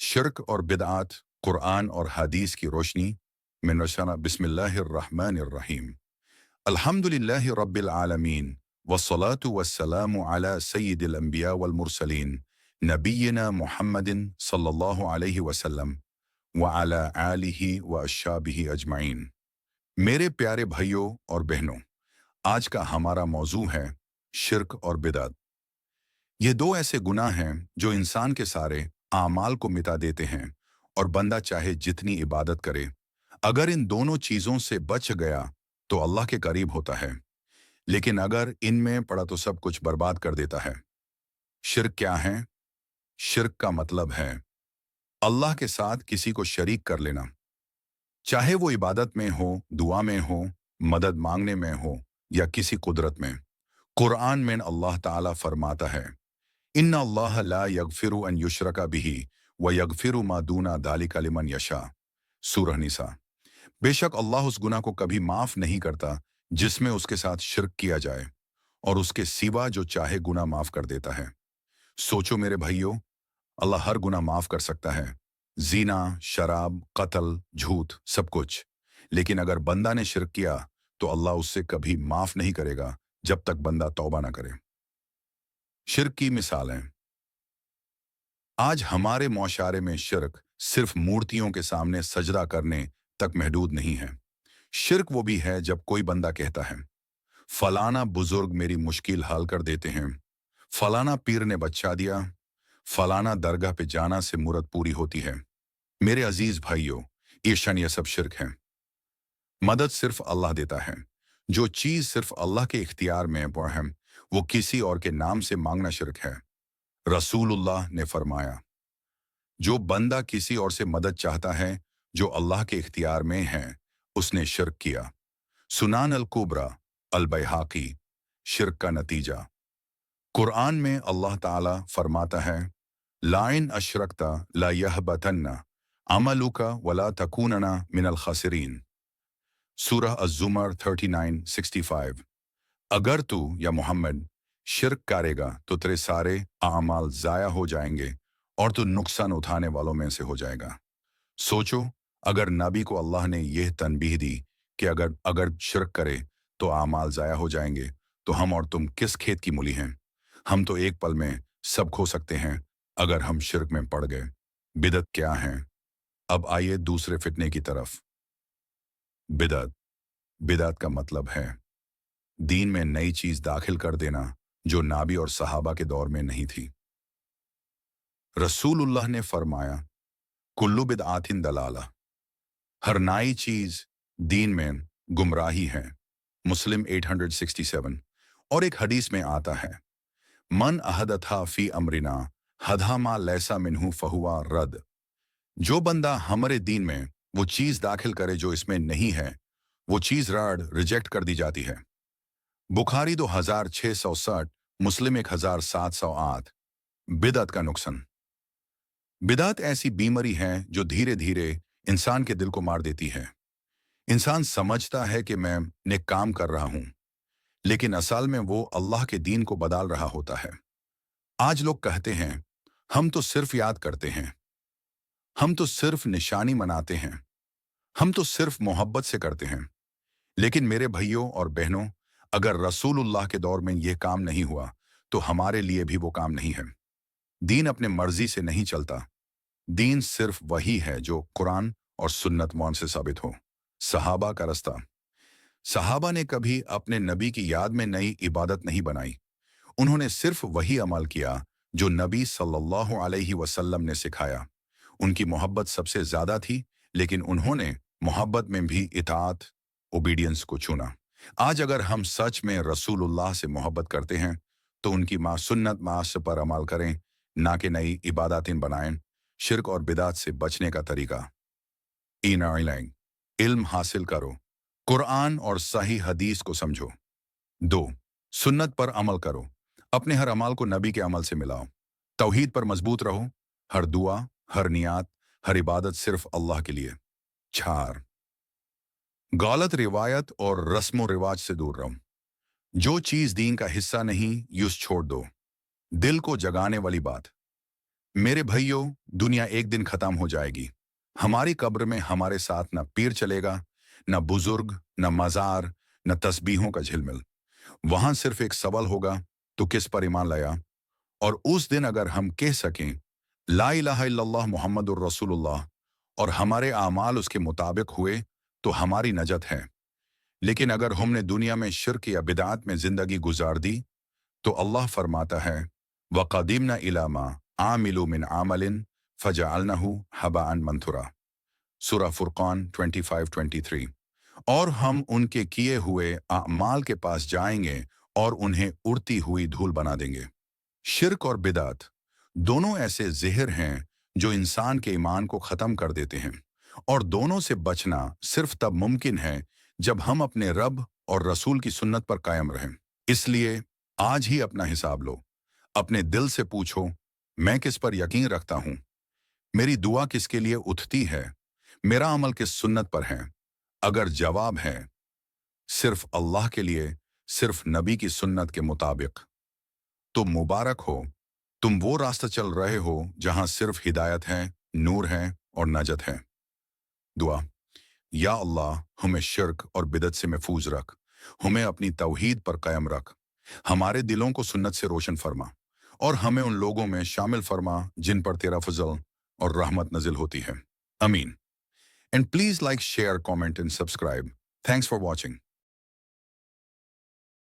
शिर्क और बिदआत कुरान और हदीस की रोशनी में नशना बिस्मिल्लाहिर्रहमानिर्रहीम अल्हम्दुलिल्लाहि रब्बिल आलमीन वस्सलातु वस्सलामु अला सय्यिदिल अंबिया वल मुरसलीन नबिय्यिना मुहम्मदिन सल्लल्लाहु अलैहि वसल्लम व अला आलिहि व अस्हाबिहि अजमाइन। मेरे प्यारे भाइयों और बहनों, आज का हमारा मौजू है शिर्क और बिदअत। ये दो ऐसे गुनाह हैं जो इंसान के सारे आमाल को मिटा देते हैं, और बंदा चाहे जितनी इबादत करे, अगर इन दोनों चीज़ों से बच गया तो अल्लाह के करीब होता है, लेकिन अगर इनमें पड़ा तो सब कुछ बर्बाद कर देता है। शिर्क क्या है? शिर्क का मतलब है अल्लाह के साथ किसी को शरीक कर लेना, चाहे वो इबादत में हो, दुआ में हो, मदद मांगने में हो या किसी कुदरत में। कुरान में अल्लाह ताला फरमाता है, इन्ना अल्लाह ला यगफिरु अन युशरका बिही व यगफिरु मा दूना दालिका लिमन यशा। सूरह निसा। बेशक अल्लाह उस गुनाह को कभी माफ नहीं करता जिसमें उसके साथ शिर्क किया जाए, और उसके सिवा जो चाहे गुनाह माफ कर देता है। सोचो मेरे भाइयों, अल्लाह हर गुनाह माफ कर सकता है, जीना, शराब, कत्ल, झूठ, सब कुछ। लेकिन अगर बंदा ने शिर्क किया तो अल्लाह उससे कभी माफ नहीं करेगा जब तक बंदा तौबा ना करे। शिर्क की मिसालें। आज हमारे मौशारे में शिर्क सिर्फ मूर्तियों के सामने सजदा करने तक महदूद नहीं है। शिर्क वो भी है जब कोई बंदा कहता है, फलाना बुजुर्ग मेरी मुश्किल हल कर देते हैं, फलाना पीर ने बच्चा दिया, फलाना दरगाह पे जाना से मुराद पूरी होती है। मेरे अजीज भाइयों, ईशान ये सब शिर्क है। मदद सिर्फ अल्लाह देता है। जो चीज सिर्फ अल्लाह के इख्तियार में है वो किसी और के नाम से मांगना शिर्क है। रसूलुल्लाह ने फरमाया, जो बंदा किसी और से मदद चाहता है जो अल्लाह के इख्तियार में है, उसने शिर्क किया। सुनान अल कुबरा अल बैहाकी। शिर्क का नतीजा। कुरान में अल्लाह ताला फरमाता है, लाइन अशरकता ला यहबतन्ना अमलुका वला तकूनना मिनल खासिरीन। सूरह अज़्ज़ुमर 39:65। अगर तू या मोहम्मद शिर्क करेगा तो तेरे सारे आमाल जाया हो जाएंगे और तू नुकसान उठाने वालों में से हो जाएगा। सोचो, अगर नबी को अल्लाह ने यह तनबीह दी कि अगर अगर शिर्क करे तो आमाल जाया हो जाएंगे, तो हम और तुम किस खेत की मूली हैं? हम तो एक पल में सब खो सकते हैं अगर हम शिर्क में पड़ गए। बिदअत क्या है? अब आइए दूसरे फितने की तरफ। बिदअत। बिदअत का मतलब है दीन में नई चीज दाखिल कर देना जो नाबी और सहाबा के दौर में नहीं थी। रसूलुल्लाह ने फरमाया, कुल्लु बिदआतिन दलाला। हर नई चीज दीन में गुमराही है। मुस्लिम 867। और एक हदीस में आता है, मन अहदथा फी अमरिना हदामा लैसा मिन्हु फहुआ रद। जो बंदा हमारे दीन में वो चीज दाखिल करे जो इसमें नहीं है, वो चीज रड रिजेक्ट कर दी जाती है। बुखारी 2660, मुस्लिम 1708। बिदअत का नुकसान। बिदअत ऐसी बीमारी है जो धीरे धीरे इंसान के दिल को मार देती है। इंसान समझता है कि मैं नेक काम कर रहा हूं, लेकिन असल में वो अल्लाह के दीन को बदल रहा होता है। आज लोग कहते हैं, हम तो सिर्फ याद करते हैं, हम तो सिर्फ निशानी मनाते हैं, हम तो सिर्फ मोहब्बत से करते हैं। लेकिन मेरे भाइयों और बहनों, अगर रसूलुल्लाह के दौर में यह काम नहीं हुआ तो हमारे लिए भी वो काम नहीं है। दीन अपने मर्जी से नहीं चलता। दीन सिर्फ वही है जो कुरान और सुन्नत मौन से साबित हो। सहाबा का रास्ता। सहाबा ने कभी अपने नबी की याद में नई इबादत नहीं बनाई। उन्होंने सिर्फ वही अमल किया जो नबी सल्लल्लाहु अलैहि वसल्लम ने सिखाया। उनकी मोहब्बत सबसे ज्यादा थी, लेकिन उन्होंने मोहब्बत में भी इताअत, ओबीडियंस को चुना। आज अगर हम सच में रसूलुल्लाह से मोहब्बत करते हैं तो उनकी सुन्नत मास पर अमल करें, ना कि नई इबादतें बनाएं। शिर्क और बिदात से बचने का तरीका। इल्म हासिल करो। कुरान और सही हदीस को समझो। 2. सुन्नत पर अमल करो। अपने हर अमल को नबी के अमल से मिलाओ। तौहीद पर मजबूत रहो। हर दुआ, हर नियात, हर इबादत सिर्फ अल्लाह के लिए। 4. गलत रिवायत और रस्म रिवाज से दूर रहो। जो चीज दीन का हिस्सा नहीं, यूं छोड़ दो। दिल को जगाने वाली बात, मेरे भाइयों, दुनिया एक दिन खत्म हो जाएगी। हमारी कब्र में हमारे साथ न पीर चलेगा, न बुजुर्ग, न मजार, न तस्बीहों का झिलमिल। वहां सिर्फ एक सवाल होगा, तो किस पर ईमान लाया? और उस दिन अगर हम कह सकें ला इलाहा इल्लल्लाह मुहम्मदुर रसूलुल्लाह और हमारे आमाल उसके मुताबिक हुए, तो हमारी नजत है। लेकिन अगर हमने दुनिया में शिर्क या बिदात में जिंदगी गुजार दी, तो अल्लाह फरमाता है वक़दीमना इला मा आमिलू मिन आमलिन फजअलनहु हबाअन मंथुरा। सूरा फुरकान 25-23। और हम उनके किए हुए अमाल के पास जाएंगे और उन्हें उड़ती हुई धूल बना देंगे। शिर्क और बिदात दोनों ऐसे जहर हैं जो इंसान के ईमान को ख़त्म कर देते हैं, और दोनों से बचना सिर्फ तब मुमकिन है जब हम अपने रब और रसूल की सुन्नत पर कायम रहें। इसलिए आज ही अपना हिसाब लो, अपने दिल से पूछो, मैं किस पर यकीन रखता हूँ? मेरी दुआ किसके लिए उठती है? मेरा अमल किस सुन्नत पर है? अगर जवाब है सिर्फ अल्लाह के लिए, सिर्फ नबी की सुन्नत के मुताबिक, तो मुबारक हो, तुम वो रास्ता चल रहे हो जहां सिर्फ हिदायत है, नूर है और नजत है। दुआ। या अल्लाह, हमें शिर्क और बिदत से महफूज रख, हमें अपनी तौहीद पर कायम रख, हमारे दिलों को सुन्नत से रोशन फरमा, और हमें उन लोगों में शामिल फरमा जिन पर तेरा फजल और रहमत नजिल होती है। अमीन। And please like, share, comment and subscribe. Thanks for watching.